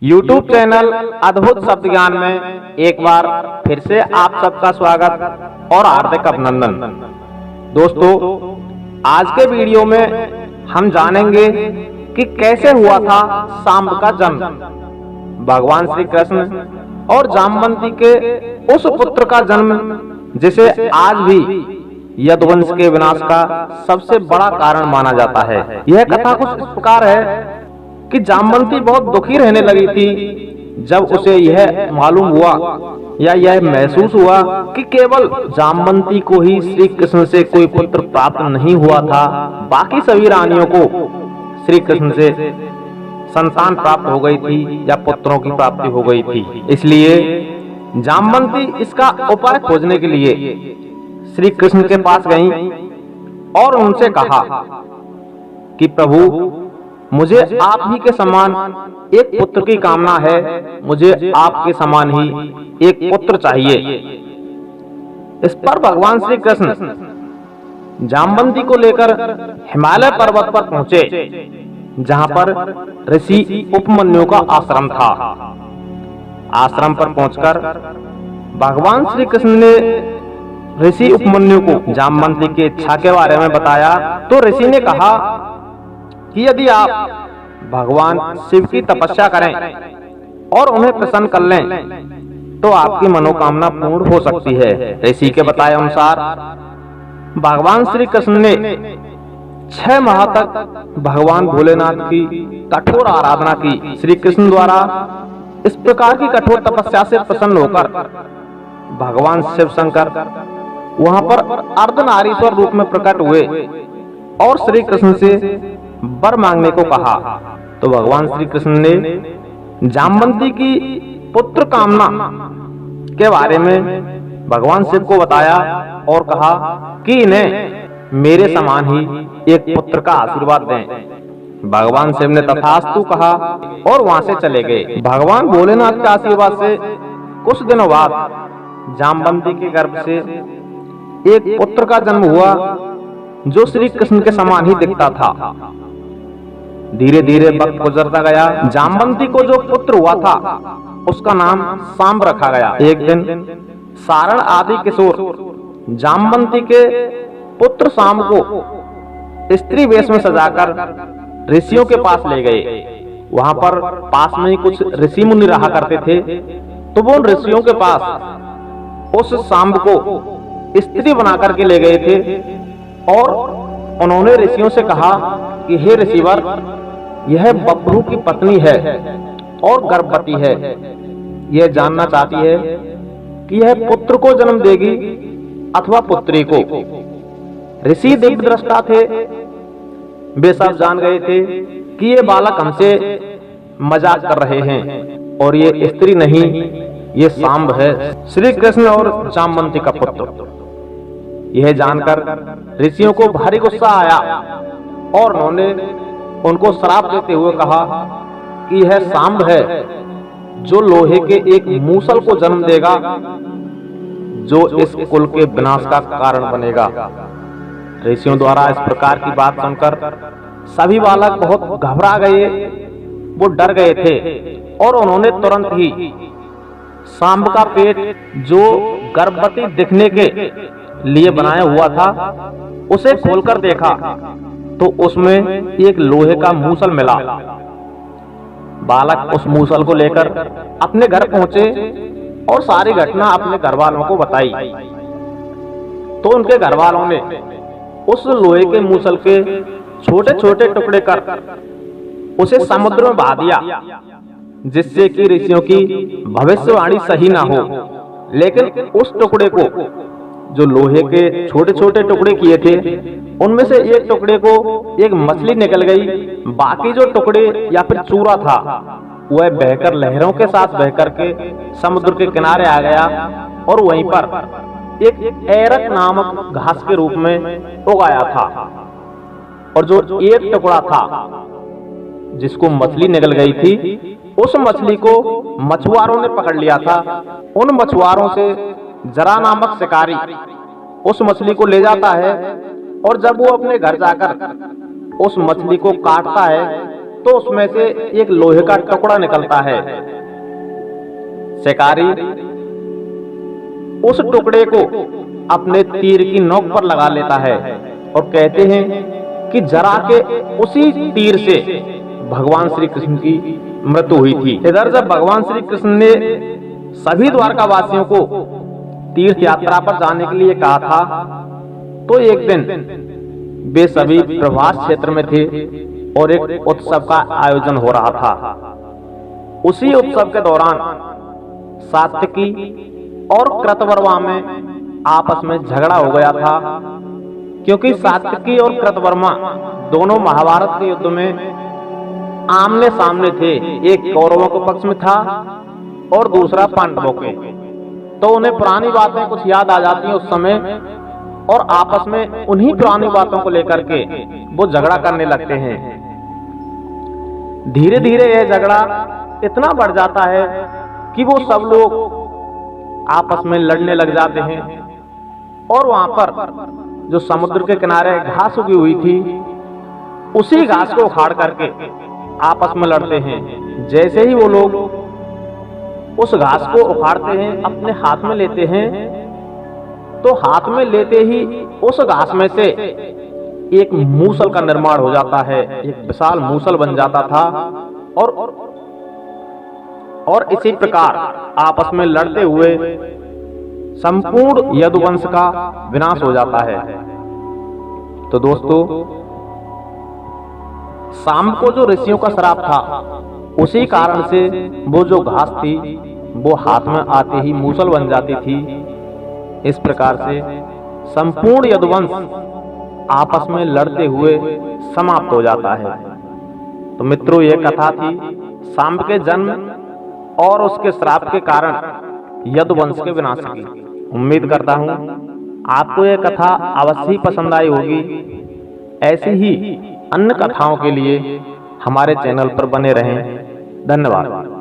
YouTube channel अद्भुत शब्द ज्ञान में एक बार फिर से आप सबका स्वागत और हार्दिक अभिनंदन। दोस्तों, आज के वीडियो में हम जानेंगे कि कैसे हुआ था सांब का जन्म। भगवान श्री कृष्ण और जामवंती के उस पुत्र का जन्म जिसे आज भी यदुवंश के विनाश का सबसे बड़ा कारण माना जाता है। यह कथा कुछ इस प्रकार है कि जामवंती बहुत दुखी रहने लगी थी जब उसे यह मालूम हुआ या यह महसूस हुआ कि केवल जामवंती को ही श्री कृष्ण से कोई पुत्र प्राप्त नहीं हुआ था, बाकी सभी रानियों को श्री कृष्ण से संतान प्राप्त हो गई थी या पुत्रों की प्राप्ति हो गई थी। इसलिए जामवंती इसका उपाय खोजने के लिए श्री कृष्ण के पास गईं और उनसे कहा कि प्रभु, मुझे आप ही के समान एक पुत्र की कामना है, मुझे आपके समान ही एक पुत्र चाहिए। इस पर भगवान श्री कृष्ण जामवंती को लेकर हिमालय पर्वत पर पहुंचे, जहां पर ऋषि उपमन्यु का आश्रम था। आश्रम पर पहुंचकर भगवान श्री कृष्ण ने ऋषि उपमन्यु को जामवंती की इच्छा के बारे में बताया। तो ऋषि ने कहा कि यदि आप भगवान शिव की तपस्या करें और उन्हें प्रसन्न कर लें तो आपकी मनोकामना पूर्ण हो सकती है। ऋषि के बताए अनुसार भगवान श्री कृष्ण ने 6 माह तक भगवान भोलेनाथ की कठोर आराधना की। श्री कृष्ण द्वारा इस प्रकार की कठोर तपस्या से प्रसन्न होकर भगवान शिव शंकर वहां पर अर्धनारीश्वर रूप में प्रकट हुए और श्री कृष्ण से वर मांगने को कहा। तो भगवान श्री कृष्ण ने जामवंती की पुत्र कामना के बारे में भगवान शिव को बताया और कहा कि इन्हें मेरे समान ही एक पुत्र का आशीर्वाद दें। भगवान शिव ने तथास्तु कहा और वहां से चले गए। भगवान भोलेनाथ के आशीर्वाद से कुछ दिनों बाद जामवंती के गर्भ से एक पुत्र का जन्म हुआ जो श्री कृष्ण के समान ही दिखता था। धीरे धीरे वक्त गुजरता गया। जामवंती को जो पुत्र हुआ था उसका नाम सांब रखा गया। एक दिन सारण आदि किशोर जामवंती के पुत्र सांब को स्त्री वेश में सजाकर ऋषियों के पास ले गए। वहां पर पास में ही कुछ ऋषि मुनि रहा करते थे, तो वो उन ऋषियों के पास उस सांब को स्त्री बनाकर के ले गए थे और उन्होंने ऋषियों से कहा कि हे ऋषिवर, यह बब्रू की पत्नी है और गर्भवती है। यह जानना चाहती है कि यह पुत्र को जन्म देगी अथवा पुत्री को। ऋषि दिव्य दृष्टा थे, वे सब जान गए थे कि ये बालक हमसे मजाक कर रहे हैं और ये स्त्री नहीं, ये सांब है, श्री कृष्ण और जामवंती का पुत्र। यह जानकर ऋषियों को भारी गुस्सा आया और उन्होंने उनको श्राप देते हुए कहा कि यह सांब है जो लोहे के एक मूसल को जन्म देगा, जो इस कुल के विनाश का कारण बनेगा। ऋषियों द्वारा इस प्रकार की बात सुनकर सभी बालक बहुत घबरा गए, वो डर गए थे और उन्होंने तुरंत ही सांब का पेट जो गर्भवती दिखने के लिए बनाया हुआ था उसे खोलकर देखा तो उसमें एक लोहे का मूसल मिला। बालक उस मूसल को लेकर अपने घर पहुंचे और सारी घटना अपने घर वालों को बताई। तो उनके घर वालों ने उस लोहे के मूसल के छोटे छोटे टुकड़े कर उसे समुद्र में बहा दिया, जिससे कि ऋषियों की भविष्यवाणी सही ना हो। लेकिन उस टुकड़े को जो लोहे के छोटे छोटे टुकड़े किए थे उनमें से एक टुकड़े को एक मछली निकल गई, बाकी जो टुकड़े या फिर चूरा था वह बहकर लहरों के साथ बहकर के समुद्र के किनारे आ गया और वहीं पर एक एरक नामक घास के रूप में उगाया था। और जो एक टुकड़ा था जिसको मछली निकल गई थी, उस मछली को मछुआरों ने पकड़ लिया था। उन मछुआरों से जरा नामक शिकारी उस मछली को ले जाता है और जब वो अपने घर जाकर उस मछली को काटता है तो उसमें से एक लोहे का टुकड़ा निकलता है। शिकारी उस टुकड़े को अपने तीर की नोक पर लगा लेता है और कहते हैं कि जरा के उसी तीर से भगवान श्री कृष्ण की मृत्यु हुई थी। इधर जब भगवान श्री कृष्ण ने सभी द्वारकावासियों को तीर्थ यात्रा पर जाने के लिए कहा था, तो एक दिन वे सभी प्रभास क्षेत्र में थे और एक उत्सव का आयोजन हो रहा था। उसी उत्सव के दौरान सात्यकी और कृतवर्मा में आपस में झगड़ा हो गया था, क्योंकि सात्यकी और कृतवर्मा दोनों महाभारत के युद्ध में आमने सामने थे। एक कौरवों के पक्ष में था और दूसरा पांडवों के। तो उन्हें पुरानी बातें कुछ याद आ जाती हैं उस समय, और आपस में उन्हीं पुरानी बातों को लेकर के वो झगड़ा करने लगते हैं। धीरे धीरे यह झगड़ा इतना बढ़ जाता है कि वो सब लोग आपस में लड़ने लग जाते हैं, और वहां पर जो समुद्र के किनारे घास उगी हुई थी, उसी घास को उखाड़ करके आपस में लड़ते हैं। जैसे ही वो लोग उस घास को उखाड़ते हैं, अपने हाथ में लेते हैं, तो हाथ में लेते ही उस घास में से एक मूसल का निर्माण हो जाता है। एक विशाल मूसल बन जाता था, और इसी प्रकार आपस में लड़ते हुए संपूर्ण यदुवंश का विनाश हो जाता है। तो दोस्तों, सांब को जो ऋषियों का श्राप था, उसी कारण से वो जो घास थी वो हाथ में आते ही मूसल बन जाती थी। इस प्रकार से संपूर्ण यदुवंश आपस में लड़ते हुए समाप्त हो जाता है। तो मित्रों, ये कथा थी सांब के जन्म और उसके श्राप के कारण यदुवंश के विनाश की। उम्मीद करता हूं आपको यह कथा अवश्य ही पसंद आई होगी। ऐसी ही अन्य कथाओं के लिए हमारे चैनल पर बने रहें। धन्यवाद।